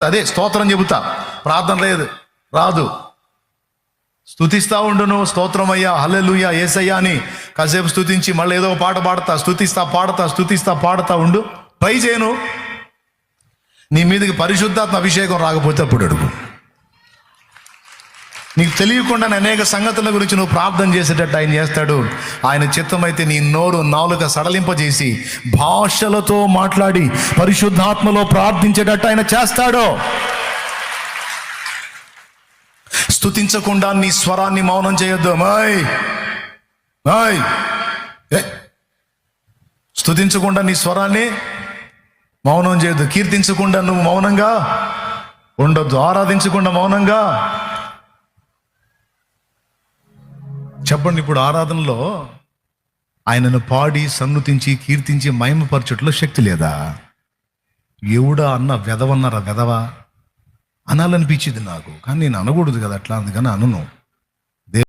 అదే స్తోత్రం చెబుతా, ప్రార్థన లేదు, రాదు. స్తుతిస్తా ఉండు నువ్వు, స్తోత్రమయ్యా, హల్లెలూయా, యేసయ్యా అని కాసేపు స్తుతించి మళ్ళీ ఏదో పాట పాడతా, స్తుతిస్తా పాడతా ఉండు. ట్రై చేయను. నీ మీదకి పరిశుద్ధాత్మ అభిషేకం రాకపోతే అప్పుడు అడుగు. నీకు తెలియకుండా అనేక సంగతుల గురించి నువ్వు ప్రార్థన చేసేటట్టు ఆయన చేస్తాడు. ఆయన చిత్తమైతే నీ నోరు నాలుక సడలింపజేసి భాషలతో మాట్లాడి పరిశుద్ధాత్మలో ప్రార్థించేటట్టు ఆయన చేస్తాడు. స్తుతించకుండా నీ స్వరాన్ని మౌనం చేయొద్దు. స్తుతించకుండా నీ స్వరాన్ని మౌనం చేయొద్దు. కీర్తించకుండా నువ్వు మౌనంగా ఉండొద్దు. ఆరాధించకుండా మౌనంగా చెప్పండి. ఇప్పుడు ఆరాధనలో ఆయనను పాడి సన్నుతించి కీర్తించి మహిమపరచుట్లో శక్తి లేదా? ఎవడా అన్న వెదవన్నారా, వెదవా అనాలనిపించింది నాకు, కానీ నేను అనకూడదు కదా అట్లా, అందుకని అనను.